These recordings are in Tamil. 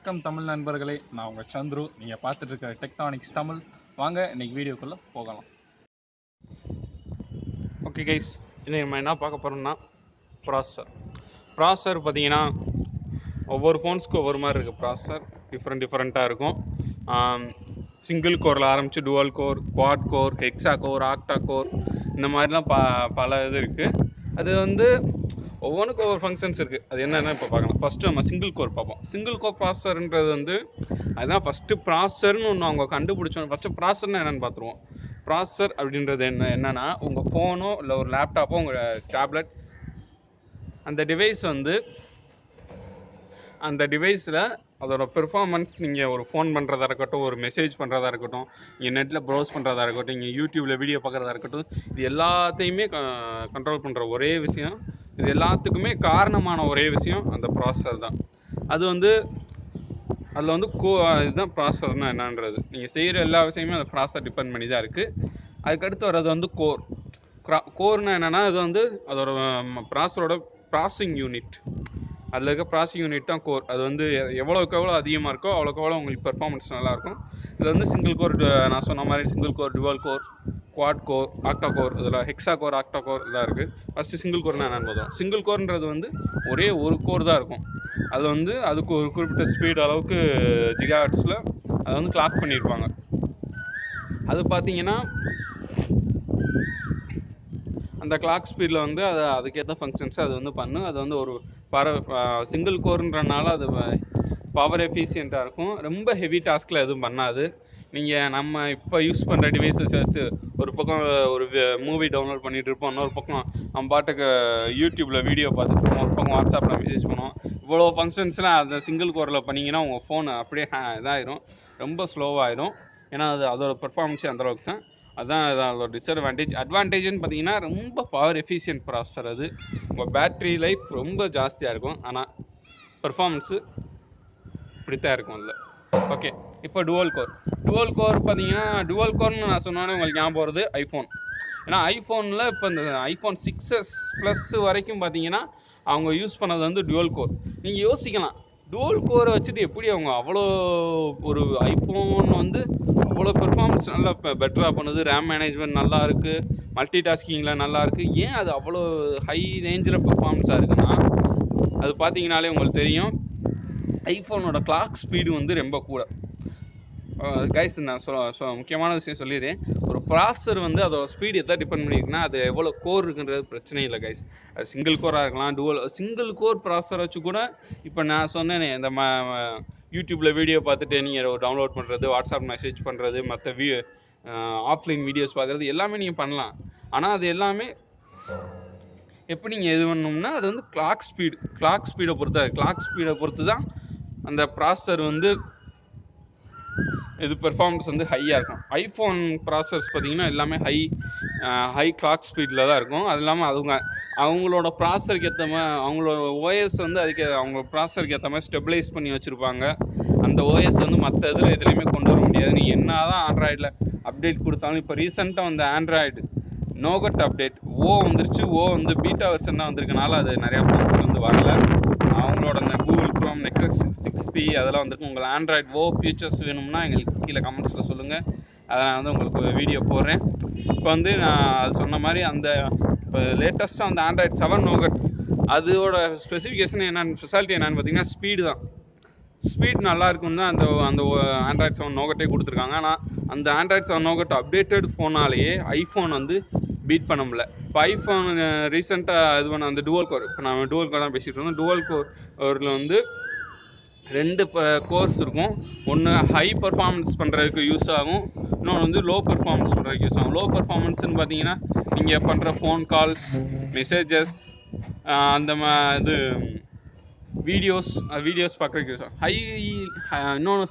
வணக்கம் தமிழ் நண்பர்களே, நான் உங்கள் சந்துரு. நீங்கள் பார்த்துட்டு இருக்கிற டெக்டானிக்ஸ் தமிழ். வாங்க இன்னைக்கு வீடியோக்குள்ளே போகலாம். ஓகே கைஸ், இன்னைக்கு நம்ம என்ன பார்க்க போகிறோம்னா ப்ராசஸர் பார்த்தீங்கன்னா ஒவ்வொரு ஃபோன்ஸ்க்கு ஒவ்வொரு மாதிரி இருக்குது. ப்ராசஸர் டிஃப்ரெண்ட்டாக இருக்கும். சிங்கிள் கோரில் ஆரம்பித்து twelve core, quad core, hexa core, ஆக்டா core, இந்த மாதிரிலாம் பல இது இருக்குது. அது வந்து ஒவ்வொன்றுக்கும் ஒவ்வொரு ஃபங்க்ஷன்ஸ் இருக்குது. அது என்னென்ன இப்போ பார்க்கலாம். ஃபஸ்ட்டு நம்ம சிங்கிள் கோர் பார்ப்போம். சிங்கிள் கோர் ப்ராசஸர்ன்றது வந்து அதுதான் ஃபஸ்ட்டு ப்ராசஸர்னு ஒன்று அவங்க கண்டுபிடிச்சோம். ஃபஸ்ட்டு ப்ராசஸர்னு என்னென்னு பார்த்துருவோம். ப்ராசஸர் அப்படின்றது என்னென்னா உங்கள் ஃபோனோ இல்லை ஒரு லேப்டாப்போ உங்கள் டேப்லெட் அந்த டிவைஸ் வந்து அந்த டிவைஸில் அதோட பெர்ஃபார்மன்ஸ், நீங்கள் ஒரு ஃபோன் பண்ணுறதா இருக்கட்டும், ஒரு மெசேஜ் பண்ணுறதா இருக்கட்டும், நீங்கள் நெட்டில் ப்ரௌஸ் பண்ணுறதா இருக்கட்டும், நீங்கள் யூடியூப்பில் வீடியோ பார்க்குறதா இருக்கட்டும், இது எல்லாத்தையுமே கண்ட்ரோல் பண்ணுற ஒரே விஷயம், இது எல்லாத்துக்குமே காரணமான ஒரே விஷயம் அந்த ப்ராசஸர் தான். அது வந்து அதில் வந்து இதுதான் ப்ராசஸர்னால் என்னன்றது. நீங்கள் செய்கிற எல்லா விஷயமே அந்த ப்ராசஸர் டிபெண்ட் பண்ணி தான் இருக்குது. அதுக்கடுத்து வர்றது வந்து கோர்னால் என்னென்னா அது வந்து அதோட ப்ராசஸரோட ப்ராசஸிங் யூனிட். அதில் இருக்க ப்ராசஸிங் யூனிட் தான் கோர். அது வந்து எவ்வளோக்கு எவ்வளோ அதிகமாக இருக்கோ அவ்வளோக்கு எவ்வளோ உங்களுக்கு பெர்ஃபார்மன்ஸ் நல்லாயிருக்கும். இதில் வந்து சிங்கிள் கோர், நான் சொன்ன மாதிரி single core, twelve core, quad core, ஆக்டா core, இதில் ஹெக்ஸா கோர், ஆக்டா கோர் இதாக இருக்குது. ஃபஸ்ட்டு சிங்கிள் கோர்னால் என்னென்னு பார்த்தோம். சிங்கிள் கோர்ன்றது வந்து ஒரே ஒரு கோர் தான் இருக்கும். அது வந்து அதுக்கு ஒரு குறிப்பிட்ட ஸ்பீட் அளவுக்கு ஜிகாஹெர்ட்ஸில் அதை வந்து கிளாக் பண்ணியிருப்பாங்க. அது பார்த்தீங்கன்னா அந்த கிளாக் ஸ்பீடில் வந்து அதுக்கேற்ற ஃபங்க்ஷன்ஸை அது வந்து பண்ணும். அது வந்து ஒரு சிங்கிள் கோர்ன்றனால அது பவர் எஃபிஷியண்ட்டாக இருக்கும். ரொம்ப ஹெவி டாஸ்கில் எதுவும் பண்ணாது. நீங்கள் நம்ம இப்போ யூஸ் பண்ணுற டிவைஸஸ் வச்சு ஒரு பக்கம் ஒரு மூவி டவுன்லோட் பண்ணிகிட்டு இருப்போம், இன்னொரு பக்கம் நம்ம பாட்டுக்கு யூடியூப்பில் வீடியோ பார்த்துட்டு இருப்போம், ஒரு பக்கம் வாட்ஸ்அப்பில் மெசேஜ் பண்ணுவோம். இவ்வளோ ஃபங்க்ஷன்ஸ்லாம் அந்த சிங்கிள் கோரில் பண்ணிங்கன்னா உங்கள் ஃபோன் அப்படியே இதாகிடும், ரொம்ப ஸ்லோவாகிடும். ஏன்னா அதோட பெர்ஃபார்மன்ஸே அந்தளவுக்கு தான். அதுதான் அதோட டிஸ்அட்வான்டேஜ். அட்வான்டேஜ்னு பார்த்தீங்கன்னா ரொம்ப பவர் எஃபிஷியன்ட் ப்ராசஸர். அது உங்கள் பேட்ரி லைஃப் ரொம்ப ஜாஸ்தியாக இருக்கும், ஆனால் பெர்ஃபார்மன்ஸு இப்படித்தான் இருக்கும் அதில். ஓகே, இப்போ டுவல் கோர் பார்த்தீங்கன்னா டுவல் கோர்னு நான் சொன்னோன்னே உங்களுக்கு ஞாபகம் வருது ஐஃபோன். ஏன்னா ஐஃபோனில் இப்போ இந்த ஐஃபோன் 6s ப்ளஸ் வரைக்கும் பார்த்தீங்கன்னா அவங்க யூஸ் பண்ணது வந்து டுவல் கோர். நீங்கள் யோசிக்கலாம், டுவல் கோரை வச்சுட்டு எப்படி அவங்க அவ்வளோ ஒரு ஐஃபோன் வந்து அவ்வளோ பெர்ஃபார்மன்ஸ் நல்லா பெட்டராக பண்ணுது, ரேம் மேனேஜ்மெண்ட் நல்லா இருக்குது, மல்டி டாஸ்கிங்கில் நல்லா இருக்குது, ஏன் அது அவ்வளோ ஹை ரேஞ்சில் பெர்ஃபார்மன்ஸாக இருக்குன்னா அது பார்த்தீங்கனாலே உங்களுக்கு தெரியும், ஐஃபோனோட கிளாக் ஸ்பீடு வந்து ரொம்ப கூட. கைஸ், நான் முக்கியமான விஷயம் சொல்லிடுறேன். ஒரு ப்ராசஸர் வந்து அதோட ஸ்பீடு எதாவது டிபெண்ட் பண்ணியிருக்குன்னா அது எவ்வளோ கோர் இருக்குன்றது பிரச்சனை இல்லை கைஸ். அது சிங்கிள் கோராக இருக்கலாம், சிங்கிள் கோர் ப்ராசஸர் வச்சு கூட இப்போ நான் சொன்னேனே இந்த யூடியூப்பில் வீடியோ பார்த்துட்டு நீங்கள் டவுன்லோட் பண்ணுறது, வாட்ஸ்அப் மெசேஜ் பண்ணுறது, மற்ற ஆஃப்லைன் வீடியோஸ் பார்க்குறது எல்லாமே நீங்கள் பண்ணலாம். ஆனால் அது எல்லாமே எப்படி நீங்கள் எது பண்ணணும்னா அது வந்து கிளாக் ஸ்பீடை பொறுத்து தான் அந்த ப்ராசஸர் வந்து இது பெர்ஃபார்மன்ஸ் வந்து ஹையாக இருக்கும். ஐஃபோன் ப்ராசஸர்ஸ் பார்த்திங்கன்னா எல்லாமே ஹை கிளாக் ஸ்பீடில் தான் இருக்கும். அது இல்லாமல் அவங்களோட ப்ராசஸருக்கு ஏற்ற மாதிரி அவங்களோட ஓஎஸ் வந்து அவங்க ப்ராசஸருக்கு ஏற்ற மாதிரி ஸ்டெபிலைஸ் பண்ணி வச்சுருப்பாங்க. அந்த ஓஎஸ் வந்து மற்ற எதுலேயுமே கொண்டு வர முடியாது. நீ என்ன தான் ஆண்ட்ராய்டில் அப்டேட் கொடுத்தாலும், இப்போ ரீசெண்டாக வந்த ஆண்ட்ராய்டு நோகட் அப்டேட் வந்துருச்சு. வந்து பீட்டா வெர்ஷன் தான் வந்திருக்கனால அது நிறையா ஃபோன்ஸ் வந்து வரல. அவங்களோட அந்த கூகுள் குரோம் நெக்ஸஸ் 6P அதெல்லாம் வந்துருக்கு. உங்களுக்கு ஆண்ட்ராய்டு ஃபியூச்சர்ஸ் வேணும்னா எங்களுக்கு கீழே கமெண்ட்ஸில் சொல்லுங்கள், அதை நான் வந்து உங்களுக்கு வீடியோ போடுறேன். இப்போ வந்து நான் அது சொன்ன மாதிரி அந்த இப்போ லேட்டஸ்ட்டாக அந்த ஆண்ட்ராய்டு 7 நோகட் அதோட ஸ்பெசிஃபிகேஷன் ஸ்பெஷாலிட்டி என்னென்னு பார்த்தீங்கன்னா ஸ்பீடு தான். ஸ்பீட் நல்லா இருக்குன்னு தான் அந்த ஆண்ட்ராய்டு 7 நோகட்டே கொடுத்துருக்காங்க. ஆனால் அந்த ஆண்ட்ராய்டு 7 நோகட் அப்டேட்டட் ஃபோனாலேயே ஐஃபோன் வந்து பீட் பண்ண முடியல. இப்போ ஐஃபோன் ரீசெண்டாக இது பண்ண அந்த டுவல் கோர், இப்போ நான் டுவல் கோர் தான் பேசிகிட்டு இருந்தோம். டுவல் கோரில் வந்து 2 கோர்ஸ் இருக்கும். ஒன்று ஹை பர்ஃபார்மன்ஸ் பண்ணுறதுக்கு யூஸ் ஆகும், இன்னொன்று வந்து லோ பர்ஃபார்மன்ஸ் பண்ணுறதுக்கு யூஸ் ஆகும். லோ பர்ஃபார்மன்ஸ்னு பார்த்தீங்கன்னா நீங்கள் பண்ணுற ஃபோன் கால்ஸ், மெசேஜஸ், அந்த இது வீடியோஸ் பார்க்குறதுக்கு யூஸ் ஆகும். இன்னொன்று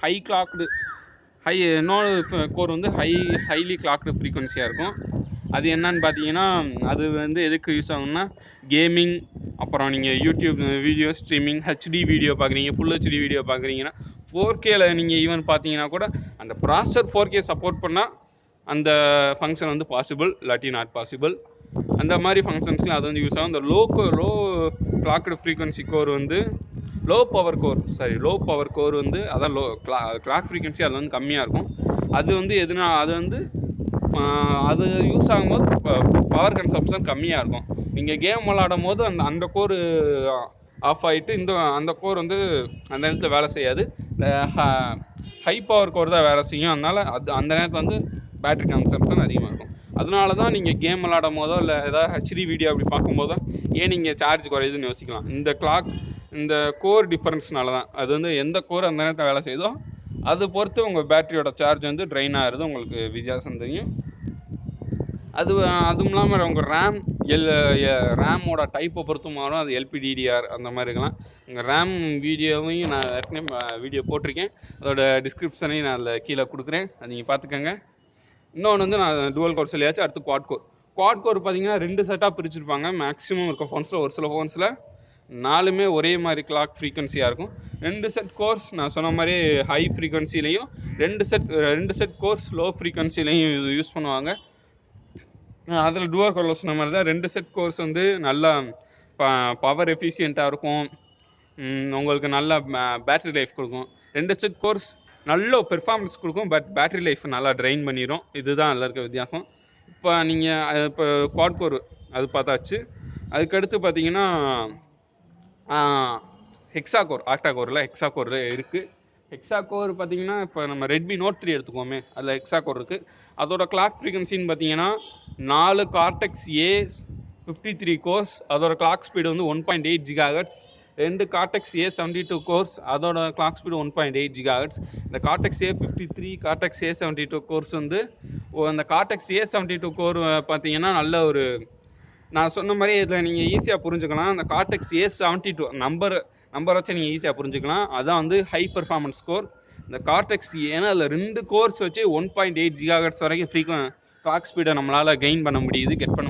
கோர் வந்து ஹைலி கிளாக்டு ஃப்ரீக்வன்சியாக இருக்கும். அது என்னன்னு பார்த்தீங்கன்னா அது வந்து எதுக்கு யூஸ் ஆகும்னா கேமிங், அப்புறம் நீங்கள் YouTube video streaming, HD video பார்க்குறீங்க, ஃபுல் ஹெச்டி வீடியோ பார்க்குறீங்கன்னா 4Kல நீங்கள் ஈவன் பார்த்தீங்கன்னா கூட அந்த ப்ராசஸர் 4K சப்போர்ட் பண்ணால் அந்த ஃபங்க்ஷன் வந்து பாசிபிள், இல்லாட்டி நாட் பாசிபிள். அந்த மாதிரி ஃபங்க்ஷன்ஸ்லாம் அது வந்து யூஸ் ஆகும். இந்த லோ கிளாக்டு ஃப்ரீக்வன்சி கோர் வந்து லோ பவர் கோர் வந்து அதான் கிளாக் ஃப்ரீக்வன்சி அது வந்து கம்மியாக இருக்கும். அது வந்து எதுனா அது வந்து அது யூஸ் ஆகும்போது பவர் கன்சப்ஷன் கம்மியாக இருக்கும். நீங்கள் கேம் விளாடும் போது அந்த கோர் ஆஃப் ஆகிட்டு அந்த கோர் வந்து அந்த நேரத்தில் வேலை செய்யாது. இந்த ஹை பவர் கோர் தான் வேலை செய்யும். அதனால் அந்த நேரத்தில் வந்து பேட்டரி கன்சப்ஷன் அதிகமாக இருக்கும். அதனால தான் நீங்கள் கேம் விளாடும் போதோ இல்லை ஏதாவது ஹெச்டி வீடியோ அப்படி பார்க்கும்போதோ ஏன் நீங்கள் சார்ஜ் குறையுதுன்னு யோசிக்கலாம். இந்த கோர் டிஃப்ரென்ஸ்னால தான். அது வந்து எந்த கோர் அந்த நேரத்தில் வேலை செய்யுதோ அது பொறுத்து உங்கள் பேட்டரியோட சார்ஜ் வந்து ட்ரைன் ஆகிறது உங்களுக்கு வித்தியாசம் தெரியும். அதுவும் இல்லாமல் உங்கள் ரேமோட டைப்பை பொறுத்து மாறும். அது எல்பிடிடிஆர் அந்த மாதிரி இருக்கலாம். உங்கள் ரேம் வீடியோவையும் நான் ஏற்கனவே வீடியோ போட்டிருக்கேன். அதோட டிஸ்கிரிப்ஷனையும் நான் அதில் கீழே கொடுக்குறேன், அது நீங்கள் பார்த்துக்கோங்க. இன்னொன்று வந்து நான் டுவல் கோர் சொல்லியாச்சு. அடுத்து குவாட் கோர் பார்த்தீங்கன்னா 2 செட்டாக பிரிச்சுருப்பாங்க மேக்ஸிமம் இருக்க ஃபோன்ஸில். ஒரு சில ஃபோன்ஸில் 4மே ஒரே மாதிரி கிளாக் ஃப்ரீக்வன்சியாக இருக்கும். 2 செட் கோர்ஸ் நான் சொன்ன மாதிரி ஹை ஃப்ரீக்வன்சிலையும் 2 செட் கோர்ஸ் லோ ஃப்ரீக்வன்சிலையும் யூஸ் பண்ணுவாங்க. அதில் டுவல் கோர் சொன்ன மாதிரி தான் 2 செட் கோர்ஸ் வந்து நல்லா பவர் எஃபிஷியண்ட்டாக இருக்கும். உங்களுக்கு நல்ல பேட்டரி லைஃப் கொடுக்கும். 2 செட் கோர்ஸ் நல்ல பெர்ஃபார்மன்ஸ் கொடுக்கும், பட் பேட்டரி லைஃப் நல்லா ட்ரைன் பண்ணிடும். இதுதான் அதில் இருக்க வித்தியாசம். இப்போ குவாட் கோர் அது பார்த்தாச்சு. அதுக்கடுத்து பார்த்தீங்கன்னா ஹெக்ஸா கோர், ஆக்டா கோரில் ஹெக்ஸா கோர் இருக்குது. ஹெக்ஸா கோர் பார்த்தீங்கன்னா இப்போ நம்ம ரெட்மி நோட் 3 எடுத்துக்கோமே, அதில் ஹெக்ஸா கோர் இருக்குது. அதோட கிளாக் ஃப்ரீக்வன்சின்னு பார்த்தீங்கன்னா 4 கார்டெக்ஸ் A53 கோர்ஸ், அதோட கிளாக் ஸ்பீடு வந்து 1.8 GHz. 2 கார்டெக்ஸ் A72 கோர்ஸ், அதோட கிளாக் ஸ்பீடு 1.8 GHz. இந்த cortex A53 cortex A72 course வந்து அந்த கார்டெக்ஸ் A72 கோர் பார்த்தீங்கன்னா நல்ல ஒரு, நான் சொன்ன மாதிரி இதில் நீங்கள் ஈஸியாக புரிஞ்சுக்கலாம். அந்த கார்டெக்ஸ் A72 நம்பர் வச்சு நீங்கள் ஈஸியாக புரிஞ்சுக்கலாம். அதான் வந்து ஹை பெர்ஃபார்மன்ஸ் கோர். இந்த கார்டெக்ஸ் ஏன்னா அதில் 2 கோர்ஸ் வச்சு 1.8 GHz வரைக்கும் கிளாக் ஸ்பீடை நம்மளால் கெட் பண்ண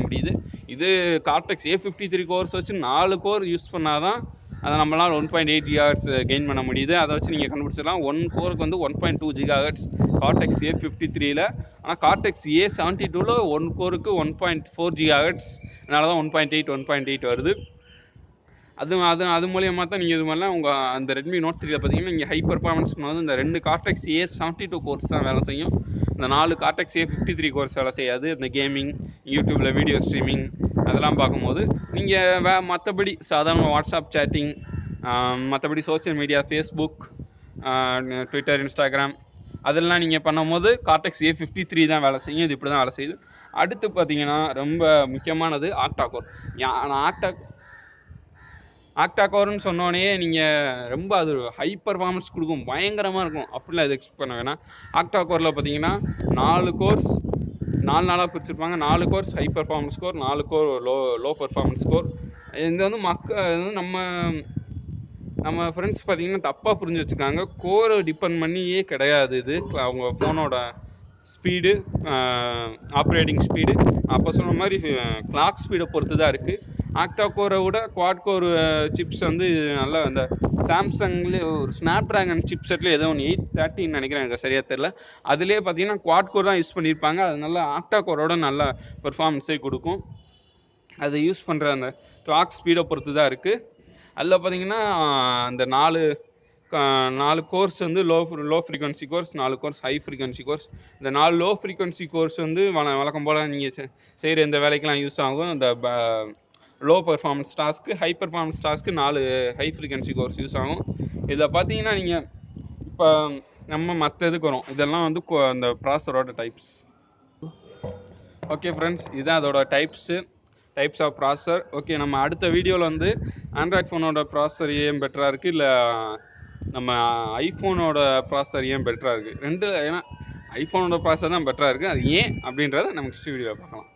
முடியுது. இது கார்டெக்ஸ் A53 கோர்ஸ் வச்சு 4 கோர் யூஸ் பண்ணால் தான் அதை நம்மளால் 1.8 GHz கெயின் பண்ண முடியுது. அதை வச்சு நீங்கள் கண்டுபிடிச்சிடலாம். 1 கோருக்கு வந்து 1.2 GHz கார்டெக்ஸ் A53ல். ஆனால் கார்டெக்ஸ் A72ல் 1 கோருக்கு 1.4 GHz. அதனால தான் 1.8 வருது. அது மூலியமாக தான் நீங்கள் இது மாதிரிலாம் உங்கள் அந்த ரெட்மி நோட் 3ல் பார்த்தீங்கன்னா நீங்கள் ஹை பர்ஃபார்மன்ஸ் பண்ணும்போது இந்த 2 கார்டெக்ஸ் A72 கோர்ஸ் தான் வேலை செய்யும். இந்த 4 கார்டெக்ஸ் A53 கோர்ஸ் வேலை செய்யாது. இந்த கேமிங், யூடியூப்பில் வீடியோ ஸ்ட்ரீமிங் அதெல்லாம் பார்க்கும்போது நீங்கள் மற்றபடி சாதாரண வாட்ஸ்அப் சேட்டிங், மற்றபடி social media, Facebook, Twitter, Instagram அதெல்லாம் நீங்கள் பண்ணும்போது கார்டெக்ஸ் A53 தான் வேலை செய்யும். இது இப்படி தான் வேலை செய்யுது. அடுத்து பார்த்தீங்கன்னா ரொம்ப முக்கியமானது ஆக்டா கோர். ஆக்டா கோர்னு சொன்னோடனே நீங்கள் ரொம்ப அது ஹை பர்ஃபார்மன்ஸ் கொடுக்கும், பயங்கரமாக இருக்கும் அப்படிலாம் இது எக்ஸ்பெக்ட் பண்ண வேணாம். ஆக்டா கோரில் பார்த்தீங்கன்னா 4 course 4 பிரிச்சுருப்பாங்க. 4 course high performance core, 4 core low performance core. இது வந்து நம்ம ஃப்ரெண்ட்ஸ் பார்த்தீங்கன்னா தப்பாக புரிஞ்சு வச்சுருக்காங்க. கோரை டிபெண்ட் பண்ணியே கிடையாது இது. அவங்க ஃபோனோட ஸ்பீடு, ஆப்ரேட்டிங் ஸ்பீடு அப்போ சொன்ன மாதிரி கிளாக் ஸ்பீடை பொறுத்து தான் இருக்குது. ஆக்டா கோரை விட குவாட் கோர் சிப்ஸ் வந்து நல்லா இந்த சாம்சங்லேயே ஒரு ஸ்னாப் ட்ராகன் சிப் செட்டில் ஏதோ ஒன்று 830 நினைக்கிறேன், எனக்கு சரியாக தெரில. அதுலேயே பார்த்தீங்கன்னா குவாட் கோர் தான் யூஸ் பண்ணியிருப்பாங்க. அது நல்லா ஆக்டா கோரோட நல்ல பெர்ஃபார்மன்ஸே கொடுக்கும். அதை யூஸ் பண்ணுற அந்த கிளாக் ஸ்பீடை பொறுத்து தான் இருக்குது. அதில் பார்த்தீங்கன்னா அந்த 4 கோர்ஸ் வந்து low frequency course, 4 course high frequency course. இந்த 4 லோ ஃப்ரீக்வன்சி கோர்ஸ் வந்து வழக்கம் போல் நீங்கள் செய்கிற எந்த வேலைக்கெலாம் யூஸ் ஆகும். இந்த low performance task, high performance task 4 high frequency course use ஆகும். இதில் பார்த்தீங்கன்னா நீங்கள் இப்போ நம்ம மற்ற இதுக்கு வரும். இதெல்லாம் வந்து அந்த ப்ராசரோட டைப்ஸ். ஓகே ஃப்ரெண்ட்ஸ், இதுதான் அதோட டைப்ஸ் ஆஃப் ப்ராசர். ஓகே, நம்ம அடுத்த வீடியோவில் வந்து ஆண்ட்ராய்ட் ஃபோனோட ப்ராசர் ஏன் பெட்டராக இருக்குது, இல்லை நம்ம ஐஃபோனோட ப்ராசர் ஏன் பெட்டராக இருக்குது, ஏன்னா ஐஃபோனோட ப்ராசர் தான் பெட்டராக இருக்குது, அது ஏன் அப்படின்றத நம்ம நெக்ஸ்ட் வீடியோவில் பார்க்கலாம்.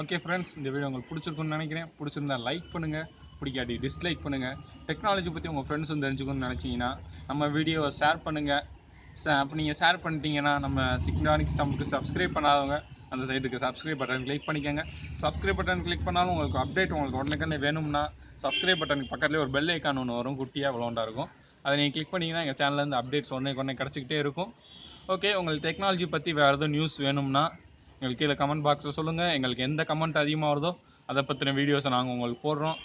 ஓகே ஃப்ரெண்ட்ஸ், இந்த வீடியோ உங்களுக்கு பிடிச்சிருக்குன்னு நினைக்கிறேன். பிடிச்சிருந்தா லைக் பண்ணுங்கள், பிடிக்காட்டி டிஸ்லைக் பண்ணுங்கள். டெக்னாலஜி பற்றி உங்கள் ஃப்ரெண்ட்ஸும் தெரிஞ்சுக்கணும்னு நினச்சிங்கன்னா நம்ம வீடியோவை ஷேர் பண்ணுங்கள். அப்போ நீங்கள் ஷேர் பண்ணிட்டீங்கன்னா நம்ம டெக்னானிக்ஸ் தமிழுக்கு சப்ஸ்கிரைப் பண்ணாதவங்க அந்த சைட்டுக்கு சப்ஸ்கிரைப் பட்டன் கிளிக் பண்ணிக்கோங்க. சப்ஸ்கிரைப் பட்டன் கிளிக் பண்ணாலும் உங்களுக்கு அப்டேட் உங்களுக்கு உடனே வேணும்னா சப்ஸ்கிரைப் பட்டனுக்கு பக்கத்துலேயே ஒரு பெல் ஐக்கான் ஒன்று வரும், குட்டியாக விளோண்டா இருக்கும். அதை நீங்கள் கிளிக் பண்ணிங்கன்னா எங்கள் சேனல்லேருந்து அப்டேட்ஸ் உடனே கிடச்சிக்கிட்டே இருக்கும். ஓகே, உங்களுக்கு டெக்னாலஜி பற்றி வேறு எதுவும் நியூஸ் வேணும்னா எங்களுக்கு கீழே கமெண்ட் பாக்ஸில் சொல்லுங்கள். எங்களுக்கு எந்த கமெண்ட் அதிகமாக வருதோ அதை பற்றின வீடியோஸை நாங்கள் உங்களுக்கு போடுறோம்.